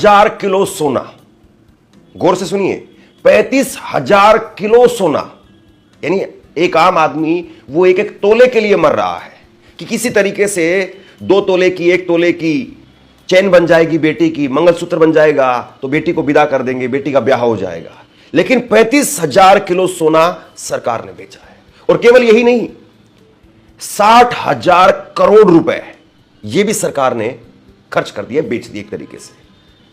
Kilo सोना, गौर से सुनिए, 35,000 किलो सोना, यानी एक आम आदमी वो एक एक तोले के लिए मर रहा है कि किसी तरीके से 2 तोले की 1 तोले की चैन बन जाएगी, बेटी की मंगलसूत्र बन जाएगा तो बेटी को विदा कर देंगे, बेटी का ब्याह हो जाएगा। लेकिन 35,000 किलो सोना सरकार ने बेचा है। और केवल यही नहीं, 60,000 करोड़ रुपए ये भी सरकार ने खर्च कर दिए, बेच दिए एक तरीके से।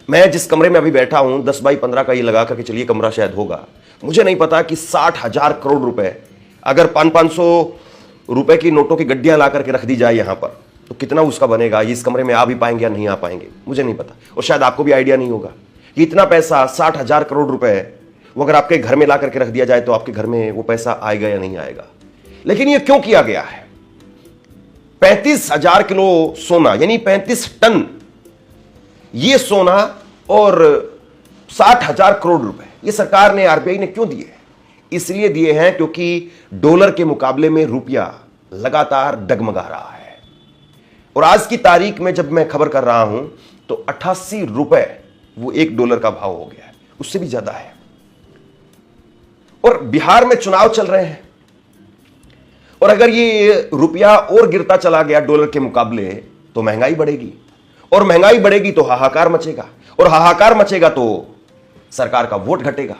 मैं जिस कमरे में अभी बैठा हूं 10 बाई 15 का ये लगा करके चलिए कमरा शायद होगा, मुझे नहीं पता कि 60,000 करोड़ रुपए अगर 500-500 रुपए की नोटों की गड्डियां ला करके रख दी जाए यहां पर तो कितना उसका बनेगा। ये इस कमरे में आ भी पाएंगे या नहीं आ पाएंगे मुझे नहीं पता, और शायद आपको भी आइडिया नहीं होगा कि इतना पैसा 60,000 करोड़ रुपए वो अगर आपके घर में ला करके रख दिया जाए तो आपके घर में वो पैसा आएगा या नहीं आएगा। लेकिन ये क्यों किया गया है? 35,000 किलो सोना यानी 35 टन ये सोना और 60,000 करोड़ रुपए ये सरकार ने, आरबीआई ने क्यों दिए? इसलिए दिए हैं क्योंकि डॉलर के मुकाबले में रुपया लगातार डगमगा रहा है। और आज की तारीख में जब मैं खबर कर रहा हूं तो 88 रुपए वो $1 का भाव हो गया है, उससे भी ज्यादा है। और बिहार में चुनाव चल रहे हैं और अगर ये रुपया और गिरता चला गया डॉलर के मुकाबले तो महंगाई बढ़ेगी, और महंगाई बढ़ेगी तो हाहाकार मचेगा, और हाहाकार मचेगा तो सरकार का वोट घटेगा।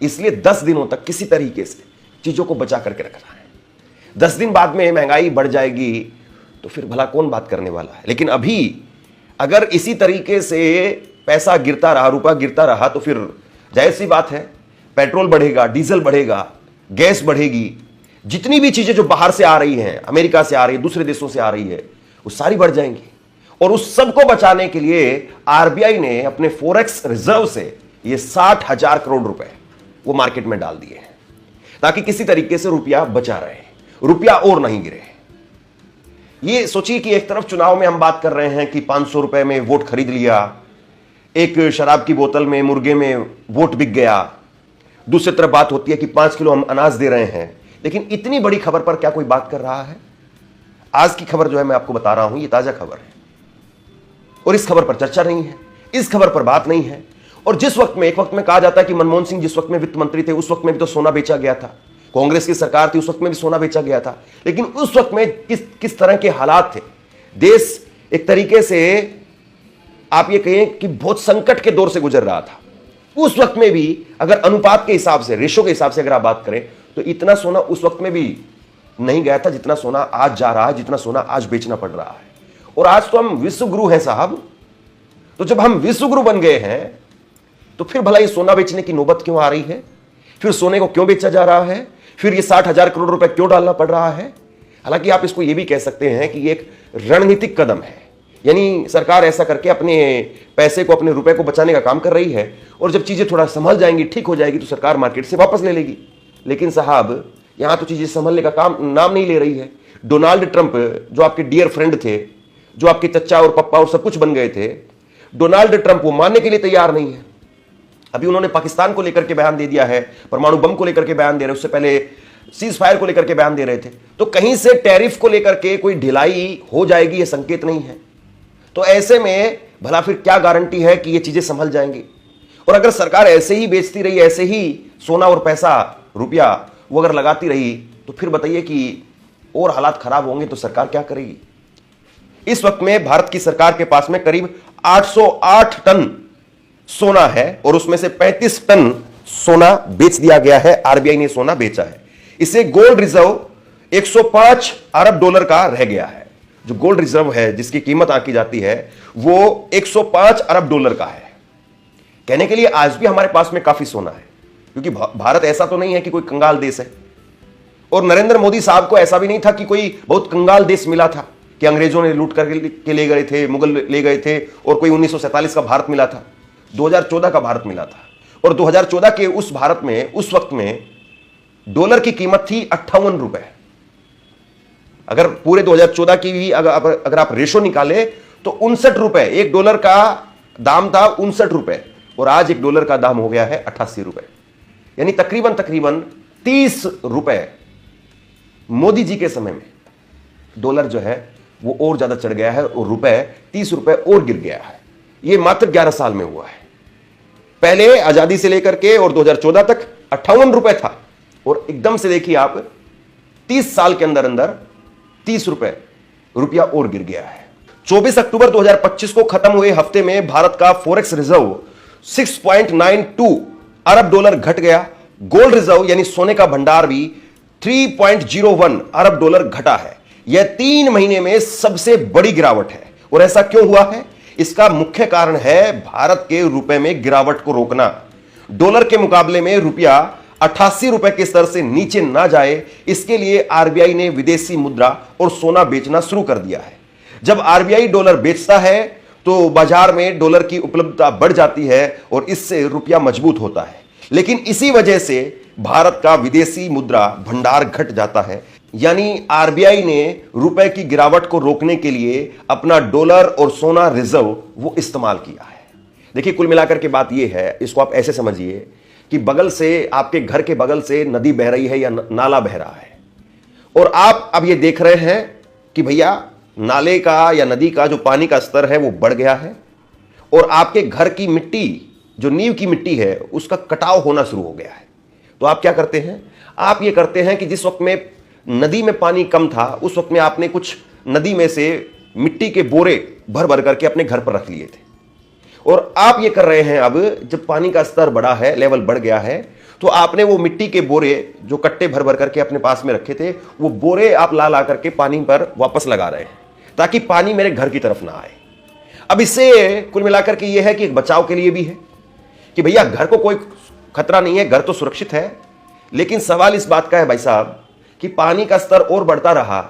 इसलिए 10 दिनों तक किसी तरीके से चीजों को बचा करके रखना है। 10 दिन बाद में महंगाई बढ़ जाएगी तो फिर भला कौन बात करने वाला है। लेकिन अभी अगर इसी तरीके से पैसा गिरता रहा, रुपया गिरता रहा तो फिर जाहिर सी बात है पेट्रोल बढ़ेगा, डीजल बढ़ेगा, गैस बढ़ेगी, जितनी भी चीजें जो बाहर से आ रही हैं, अमेरिका से आ रही है, दूसरे देशों से आ रही है, वो सारी बढ़ जाएंगी। और उस सब को बचाने के लिए आरबीआई ने अपने फॉरेक्स रिजर्व से ये 60,000 करोड़ रुपए वो मार्केट में डाल दिए हैं ताकि किसी तरीके से रुपया बचा रहे, रुपया और नहीं गिरे। ये सोचिए कि एक तरफ चुनाव में हम बात कर रहे हैं कि 500 रुपए में वोट खरीद लिया, एक शराब की बोतल में, मुर्गे में वोट बिक गया, दूसरी तरफ बात होती है कि 5 किलो हम अनाज दे रहे हैं। लेकिन इतनी बड़ी खबर पर क्या कोई बात कर रहा है? आज की खबर जो है मैं आपको बता रहा हूं, ये ताजा खबर है और इस खबर पर चर्चा नहीं है, इस खबर पर बात नहीं है। और जिस वक्त में, एक वक्त में कहा जाता है कि मनमोहन सिंह जिस वक्त में वित्त मंत्री थे उस वक्त में भी तो सोना बेचा गया था, कांग्रेस की सरकार थी उस वक्त में भी सोना बेचा गया था। लेकिन उस वक्त में किस तरह के हालात थे, देश एक तरीके से आप ये कहें कि बहुत संकट के दौर से गुजर रहा था। उस वक्त में भी अगर अनुपात के हिसाब से, रेशो के हिसाब से अगर आप बात करें तो इतना सोना उस वक्त में भी नहीं गया था जितना सोना आज जा रहा है, जितना सोना आज बेचना पड़ रहा है। और आज तो हम विश्व गुरु हैं साहब, तो जब हम विश्व गुरु बन गए हैं तो फिर भला ये सोना बेचने की नौबत क्यों आ रही है? फिर सोने को क्यों बेचा जा रहा है? फिर ये 60,000 करोड़ रुपए क्यों डालना पड़ रहा है? हालांकि आप इसको ये भी कह सकते हैं कि ये एक रणनीतिक कदम है, यानी सरकार ऐसा करके अपने पैसे को, अपने रुपए को बचाने का काम कर रही है, और जब चीजें थोड़ा संभल जाएंगी, ठीक हो जाएगी तो सरकार मार्केट से वापस ले लेगी। लेकिन साहब यहां तो चीजें संभलने का काम नाम नहीं ले रही है। डोनाल्ड ट्रंप जो आपके डियर फ्रेंड थे, जो आपके चचा और पप्पा और सब कुछ बन गए थे, डोनाल्ड ट्रंप वो मानने के लिए तैयार नहीं है। अभी उन्होंने पाकिस्तान को लेकर के बयान दे दिया है, परमाणु बम को लेकर के बयान दे रहे, उससे पहले सीज फायर को लेकर के बयान दे रहे थे। तो कहीं से टैरिफ को लेकर के कोई ढिलाई हो जाएगी ये संकेत नहीं है। तो ऐसे में भला फिर क्या गारंटी है कि ये चीजें संभल जाएंगी? और अगर सरकार ऐसे ही बेचती रही, ऐसे ही सोना और पैसा, रुपया वो अगर लगाती रही तो फिर बताइए कि और हालात खराब होंगे तो सरकार क्या करेगी? इस वक्त में भारत की सरकार के पास में करीब 808 टन सोना है और उसमें से 35 टन सोना बेच दिया गया है, आरबीआई ने सोना बेचा है। इसे गोल्ड रिजर्व 105 अरब डॉलर का रह गया है। जो गोल्ड रिजर्व है जिसकी कीमत आंकी जाती है वो 105 अरब डॉलर का है। कहने के लिए आज भी हमारे पास में काफी सोना है, क्योंकि भारत ऐसा तो नहीं है कि कोई कंगाल देश है, और नरेंद्र मोदी साहब को ऐसा भी नहीं था कि कोई बहुत कंगाल देश मिला था कि अंग्रेजों ने लूट करके ले गए थे, मुगल ले गए थे, और कोई 1947 का भारत मिला था, 2014 का भारत मिला था। और 2014 के उस भारत में उस वक्त में डॉलर की कीमत थी 58 रुपए। अगर पूरे 2014 की भी अगर आप रेशो निकाले तो 59 रुपए, $1 का दाम था 59 रुपए, और आज $1 का दाम हो गया है 88 रुपए। यानी तकरीबन 30 रुपए मोदी जी के समय में डॉलर जो है वो और ज्यादा चढ़ गया है और रुपए 30 रुपए और गिर गया है। यह मात्र 11 साल में हुआ है। पहले आजादी से लेकर के और 2014 तक 58 रुपए था, और एकदम से देखिए आप 30 साल के अंदर अंदर 30 रुपया और गिर गया है। 24 अक्टूबर 2025 को खत्म हुए हफ्ते में भारत का फॉरेक्स रिजर्व 6.92 अरब डॉलर घट गया। गोल्ड रिजर्व यानी सोने का भंडार भी 3.01 अरब डॉलर घटा है। यह 3 महीने में सबसे बड़ी गिरावट है। और ऐसा क्यों हुआ है? इसका मुख्य कारण है भारत के रुपए में गिरावट को रोकना। डॉलर के मुकाबले में रुपया 88 रुपए के स्तर से नीचे ना जाए, इसके लिए आरबीआई ने विदेशी मुद्रा और सोना बेचना शुरू कर दिया है। जब आरबीआई डॉलर बेचता है तो बाजार में डॉलर की उपलब्धता बढ़ जाती है और इससे रुपया मजबूत होता है। लेकिन इसी वजह से भारत का विदेशी मुद्रा भंडार घट जाता है। यानी आरबीआई ने रुपए की गिरावट को रोकने के लिए अपना डॉलर और सोना रिजर्व वो इस्तेमाल किया है। देखिए, कुल मिलाकर के बात यह है, इसको आप ऐसे समझिए कि बगल से, आपके घर के बगल से नदी बह रही है या नाला बह रहा है, और आप अब ये देख रहे हैं कि भैया नाले का या नदी का जो पानी का स्तर है वो बढ़ गया है, और आपके घर की मिट्टी, जो नींव की मिट्टी है, उसका कटाव होना शुरू हो गया है। तो आप क्या करते हैं? आप ये करते हैं कि जिस वक्त में नदी में पानी कम था, उस वक्त में आपने कुछ नदी में से मिट्टी के बोरे भर भर करके अपने घर पर रख लिए थे, और आप ये कर रहे हैं अब जब पानी का स्तर बढ़ा है, लेवल बढ़ गया है, तो आपने वो मिट्टी के बोरे जो कट्टे भर भर करके अपने पास में रखे थे, वो बोरे आप ला ला करके पानी पर वापस लगा रहे हैं ताकि पानी मेरे घर की तरफ ना आए। अब इससे कुल मिलाकर के ये है कि बचाव के लिए भी है कि भैया घर को कोई खतरा नहीं है, घर तो सुरक्षित है। लेकिन सवाल इस बात का है भाई साहब कि पानी का स्तर और बढ़ता रहा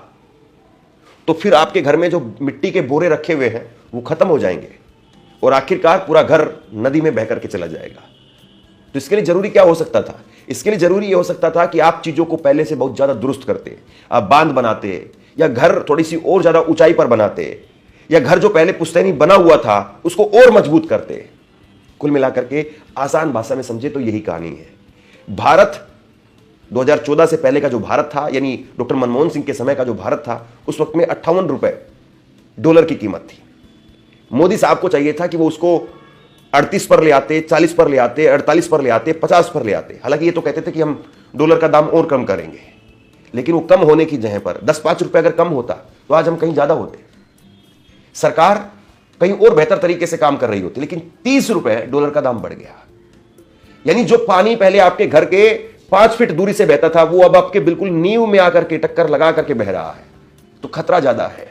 तो फिर आपके घर में जो मिट्टी के बोरे रखे हुए हैं वो खत्म हो जाएंगे और आखिरकार पूरा घर नदी में बह करके चला जाएगा। तो इसके लिए जरूरी क्या हो सकता था? इसके लिए जरूरी यह हो सकता था कि आप चीजों को पहले से बहुत ज्यादा दुरुस्त करते, आप बांध बनाते, या घर थोड़ी सी और ज्यादा ऊंचाई पर बनाते, या घर जो पहले पुश्तैनी बना हुआ था उसको और मजबूत करते। कुल मिलाकर के आसान भाषा में समझे तो यही कहानी है। भारत 2014 से पहले का जो भारत था, यानी डॉक्टर मनमोहन सिंह के समय का जो भारत था, उस वक्त में 58 रुपए डॉलर की कीमत थी। मोदी साहब को चाहिए था कि वो उसको 38 पर ले आते, 40 पर ले आते, 48 पर ले आते, 50 पर ले आते। हालांकि ये तो कहते थे कि हम डॉलर का दाम और कम करेंगे, लेकिन वो कम होने की जगह पर 10-5 रुपए अगर कम होता तो आज हम कहीं ज्यादा होते, सरकार कहीं और बेहतर तरीके से काम कर रही होती। लेकिन 30 रुपए डॉलर का दाम बढ़ गया। यानी जो पानी पहले आपके घर के 5 फीट दूरी से बहता था वो अब आपके बिल्कुल नींव में आकर के टक्कर लगा करके बह रहा है। तो खतरा ज्यादा है।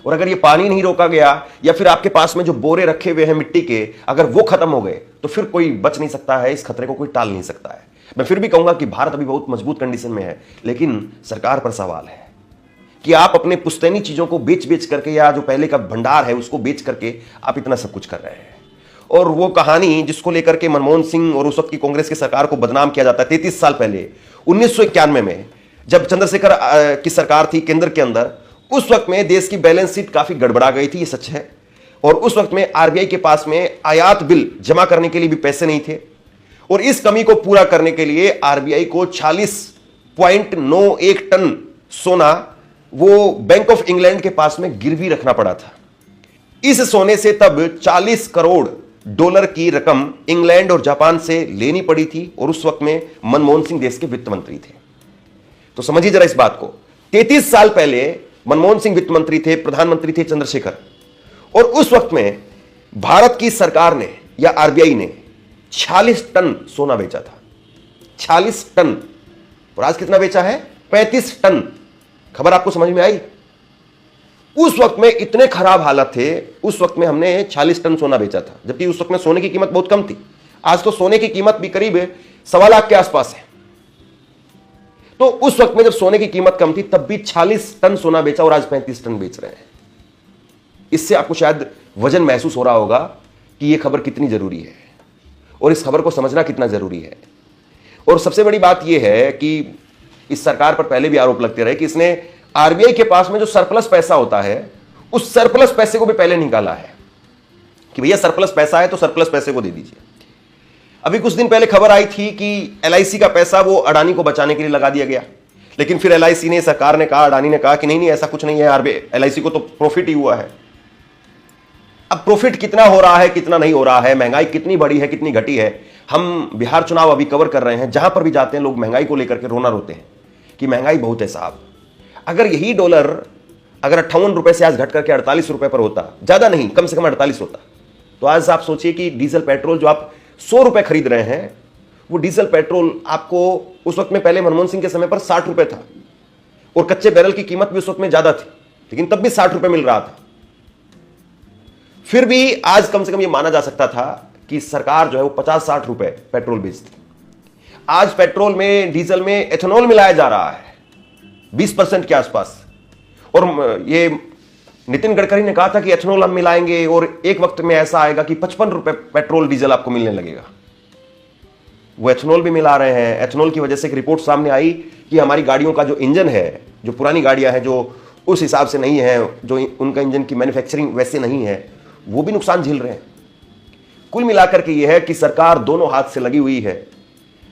और अगर ये पानी नहीं रोका गया, या फिर आपके पास में जो बोरे रखे हुए हैं मिट्टी के, अगर वो खत्म हो गए तो फिर कोई बच नहीं सकता है, इस खतरे को कोई टाल नहीं सकता है। मैं फिर भी कहूंगा कि भारत अभी बहुत मजबूत कंडीशन में है, लेकिन सरकार पर सवाल है कि आप अपने पुश्तैनी चीजों को बेच बेच करके, या जो पहले का भंडार है उसको बेच करके आप इतना सब कुछ कर रहे हैं। और वो कहानी जिसको लेकर के मनमोहन सिंह और उस वक्त की कांग्रेस की सरकार को बदनाम किया जाता है, 33 साल पहले 1991 में जब चंद्रशेखर की सरकार थी केंद्र के अंदर, उस वक्त में देश की बैलेंस शीट काफी गड़बड़ा गई थी, ये सच है। और उस वक्त में आरबीआई के पास में आयात बिल जमा करने के लिए भी पैसे नहीं थे, और इस कमी को पूरा करने के लिए आरबीआई को 40.91 टन सोना वो बैंक ऑफ इंग्लैंड के पास में गिरवी रखना पड़ा था। इस सोने से तब 40 करोड़ डॉलर की रकम इंग्लैंड और जापान से लेनी पड़ी थी, और उस वक्त में मनमोहन सिंह देश के वित्त मंत्री थे। तो समझिए जरा इस बात को, 33 साल पहले मनमोहन सिंह वित्त मंत्री थे, प्रधानमंत्री थे चंद्रशेखर, और उस वक्त में भारत की सरकार ने या आरबीआई ने 46 टन सोना बेचा था। 46 टन। और आज कितना बेचा है? 35 टन। खबर आपको समझ में आई? उस वक्त में इतने खराब हालत थे, उस वक्त में हमने 40 टन सोना बेचा था, जबकि उस वक्त में सोने की कीमत बहुत कम थी। आज तो सोने की कीमत भी करीब 1.25 लाख के आसपास है। तो उस वक्त में जब सोने की कीमत कम थी तब भी 40 टन सोना बेचा, और आज 35 टन बेच रहे हैं। इससे आपको शायद वजन महसूस हो रहा होगा कि यह खबर कितनी जरूरी है और इस खबर को समझना कितना जरूरी है। और सबसे बड़ी बात यह है कि इस सरकार पर पहले भी आरोप लगते रहे कि इसने आरबीआई के पास में जो सरप्लस पैसा होता है, उस सरप्लस पैसे को भी पहले निकाला है कि भैया सरप्लस पैसा है तो सरप्लस पैसे को दे दीजिए। अभी कुछ दिन पहले खबर आई थी कि एलआईसी का पैसा वो अडानी को बचाने के लिए लगा दिया गया, लेकिन फिर एलआईसी ने, सरकार ने कहा, अडानी ने कहा कि नहीं नहीं ऐसा कुछ नहीं है, आरबीआई एलआईसी को तो प्रॉफिट ही हुआ है। अब प्रॉफिट कितना हो रहा है, कितना नहीं हो रहा है, महंगाई कितनी बढ़ी है, कितनी घटी है, हम बिहार चुनाव अभी कवर कर रहे हैं। जहां पर भी जाते हैं लोग महंगाई को लेकर के रोना रोते हैं कि महंगाई बहुत है साहब। अगर यही डॉलर अगर 58 रुपए से आज घट करके 48 रुपए पर होता, ज्यादा नहीं, कम से कम 48 होता, तो आज आप सोचिए कि डीजल पेट्रोल जो आप 100 रुपए खरीद रहे हैं, वो डीजल पेट्रोल आपको उस वक्त में, पहले मनमोहन सिंह के समय पर 60 रुपए था और कच्चे बैरल की कीमत भी उस वक्त में ज्यादा थी, लेकिन तब भी 60 रुपए मिल रहा था। फिर भी आज कम से कम यह माना जा सकता था कि सरकार जो है वो 50-60 रुपए पेट्रोल बेचती। आज पेट्रोल में, डीजल में एथेनॉल मिलाया जा रहा है 20% के आसपास, और ये नितिन गडकरी ने कहा था कि एथेनॉल हम मिलाएंगे और एक वक्त में ऐसा आएगा कि 55 रुपए पेट्रोल डीजल आपको मिलने लगेगा। वो एथेनॉल भी मिला रहे हैं। एथेनॉल की वजह से एक रिपोर्ट सामने आई कि हमारी गाड़ियों का जो इंजन है, जो पुरानी गाड़ियां हैं, जो उस हिसाब से नहीं है, जो उनका इंजन की मैन्युफैक्चरिंग वैसे नहीं है, वो भी नुकसान झेल रहे हैं। कुल मिलाकर के ये है कि सरकार दोनों हाथ से लगी हुई है।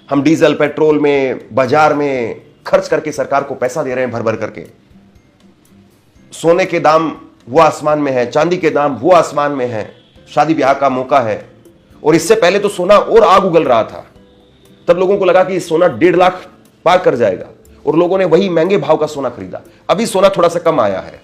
हम डीजल पेट्रोल में, बाजार में खर्च करके सरकार को पैसा दे रहे हैं भर भर करके। सोने के दाम वो आसमान में है, चांदी के दाम वो आसमान में है, शादी ब्याह का मौका है। और इससे पहले तो सोना और आग उगल रहा था, तब लोगों को लगा कि सोना 1.5 लाख पार कर जाएगा और लोगों ने वही महंगे भाव का सोना खरीदा। अभी सोना थोड़ा सा कम आया है।